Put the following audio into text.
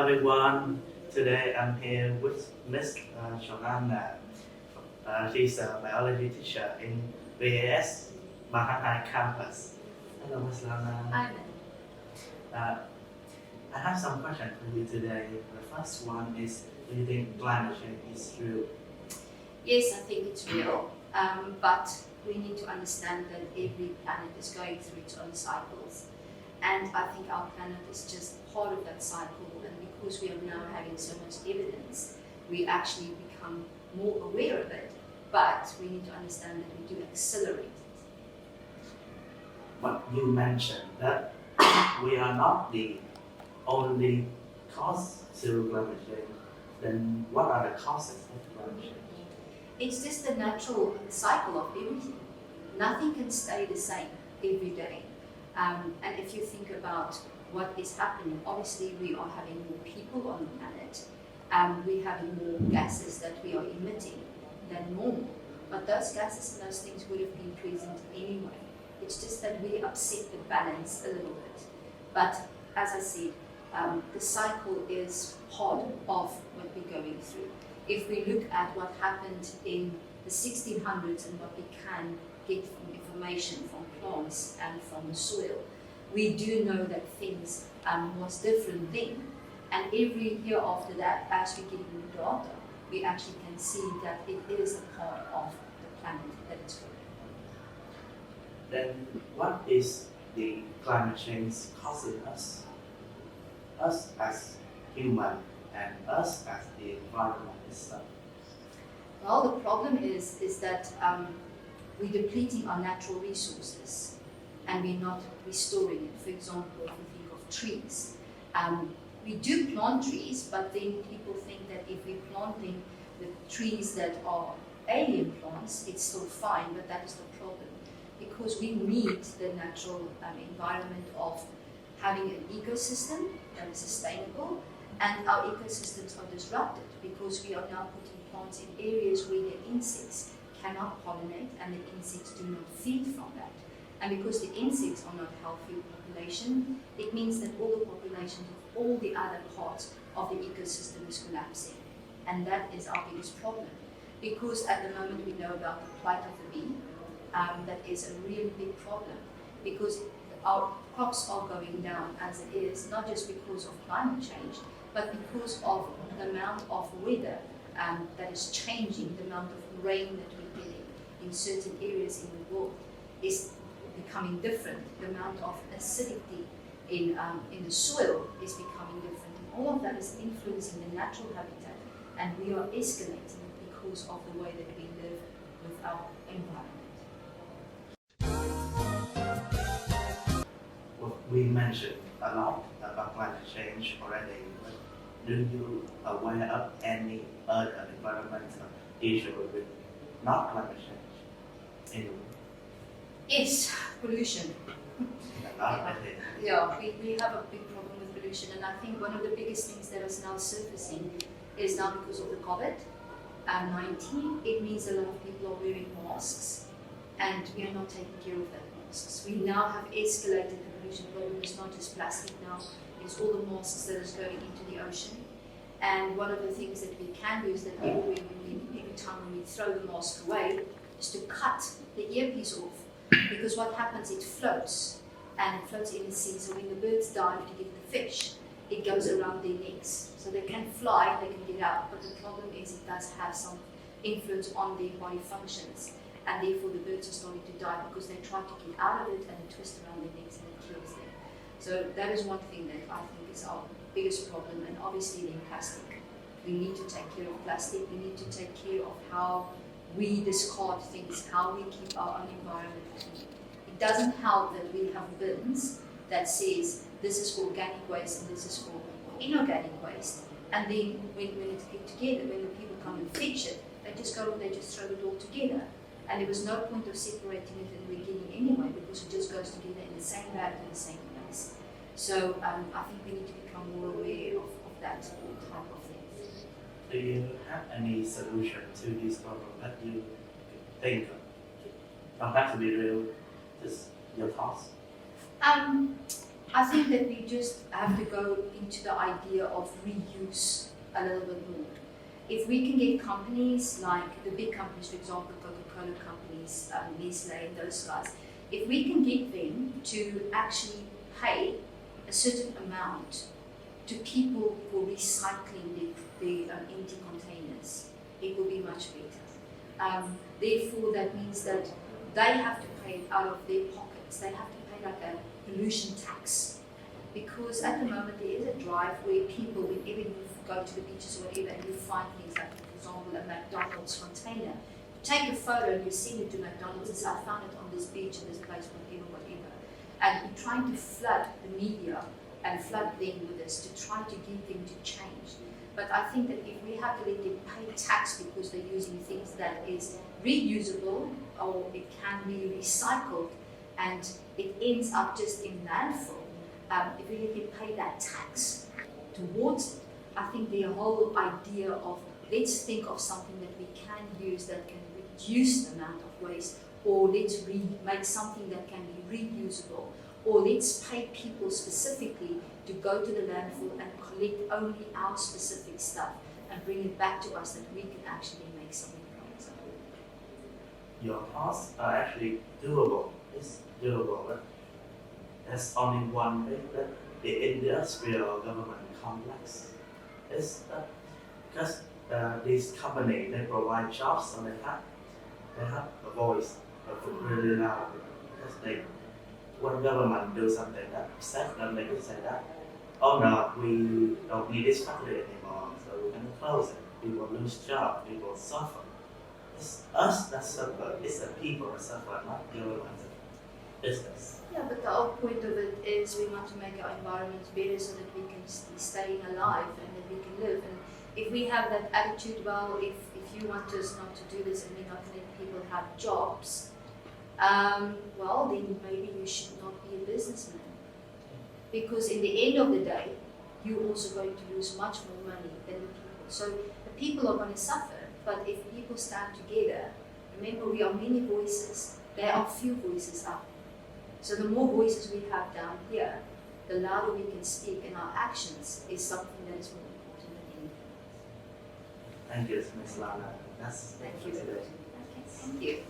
everyone. Today I'm here with Miss Joanna. She's a biology teacher in VAS Mahahai campus. Hello, Miss Joanna. Hi. Uh, I have some questions for you today. The first one is, do you think climate change is real? Yes, I think it's real, but we need to understand that every planet is going through its own cycles. And I think our planet is just part of that cycle, and because we are now having so much evidence, we actually become more aware of it, but we need to understand that we do accelerate it. But you mentioned that we are not the only cause to climate change. Then what are the causes of climate change? It's just the natural cycle of everything. Nothing can stay the same every day. And if you think about what is happening, obviously we are having more people on the planet. We're having more gases that we are emitting than normal. But those gases and those things would have been present anyway. It's just that we upset the balance a little bit. But as I said, the cycle is part of what we're going through. If we look at what happened in the 1600s and what we can get from information from plants and from the soil, we do know that things was different then. And every year after that, as we get new data, we actually can see that it is a part of the planet that is growing. Then what is the climate change causing us? Us as human and us as the environment itself. Well, the problem is that we're depleting our natural resources and we're not restoring it. For example, if we think of trees, we do plant trees, but then people think that if we plant them with trees that are alien plants, it's still fine, but that is the problem. Because we need the natural environment of having an ecosystem that is sustainable, and our ecosystems are disrupted because we are now putting plants in areas where the insects cannot pollinate and the insects do not feed from that. And because the insects are not healthy population, it means that all the populations of all the other parts of the ecosystem is collapsing. And that is our biggest problem. Because at the moment we know about the plight of the bee, that is a really big problem. Because our crops are going down as it is, not just because of climate change, but because of the amount of weather that is changing, the amount of rain that we're getting in certain areas in the world is becoming different. The amount of acidity in the soil is becoming different. And all of that is influencing the natural habitat, and we are escalating it because of the way that we live with our environment. Well, we mentioned a lot about climate change already, but do you aware of any other environmental issue with not climate change in the world? Yes, pollution. A lot of it. Yeah, we have a big problem with pollution, and I think one of the biggest things that is now surfacing is now because of the COVID-19. It means a lot of people are wearing masks, and we are not taking care of that masks. We now have escalated the pollution problem. It's not just plastic now, it's all the masks that is going into the ocean. And one of the things that we can do is that every time when we throw the mask away, is to cut the earpiece off. Because what happens, it floats, and it floats in the sea. So when the birds dive to get the fish, it goes around their necks. So they can fly, they can get out, but the problem is it does have some influence on their body functions. And therefore the birds are starting to die because they try to get out of it and they twist around their necks and it kills them. So that is one thing that I think is our biggest problem, and obviously then plastic. We need to take care of plastic, we need to take care of how we discard things, how we keep our own environment clean. It doesn't help that we have bins that says this is for organic waste and this is for inorganic waste. And then when it's put together, when the people come and fetch it, they just throw it all together. And there was no point of separating it in the beginning anyway, because it just goes together in the same bag in the same place. So I think we need to become more aware of that type of things. Do you have any solution to this problem that you think of? Don't have to be real, just your thoughts. I think that we just have to go into the idea of reuse a little bit more. If we can get companies like the big companies, for example, Coca-Cola companies, Nestle, and those guys, if we can get them to actually pay a certain amount to people for recycling the empty containers, it will be much better. Therefore, that means that they have to pay it out of their pockets. They have to pay like a pollution tax. Because at the moment there is a drive where people, whenever you go to the beaches or whatever, and you find things like, for example, a McDonald's container, you take a photo and you send it to McDonald's and say, I found it on this beach in this place, whatever. And you're trying to flood the media and flood them with this to try to get them to change. But I think that if we have to let them pay tax because they're using things that is reusable or it can be recycled and it ends up just in landfill, if we let them pay that tax towards it, I think the whole idea of let's think of something that we can use that can reduce the amount of waste, or let's make something that can be reusable, or let's pay people specifically to go to the landfill and collect only our specific stuff and bring it back to us that we can actually make something from it. Your thoughts are actually doable. It's doable. Right? There's only one thing that the industrial government complex is because this company they provide jobs, so they have a voice, really loud because they when government do something that upsets them, they can say that, oh no, we don't need this factory anymore, so we're going to close it. People lose jobs, people suffer. It's us that suffer, it's the people that suffer, not government business. Yeah, but the whole point of it is we want to make our environments better so that we can be staying alive and that we can live. And if we have that attitude, well, if you want us not to do this and we're not letting people have jobs, well, then maybe you should not be a businessman. Because in the end of the day, you're also going to lose much more money than the people. So the people are going to suffer, but if people stand together, remember we are many voices, there are few voices up. So the more voices we have down here, the louder we can speak, and our actions is something that is more important than anything else. Thank you, Ms. Lana. That's Thank you. today. Okay, thank you.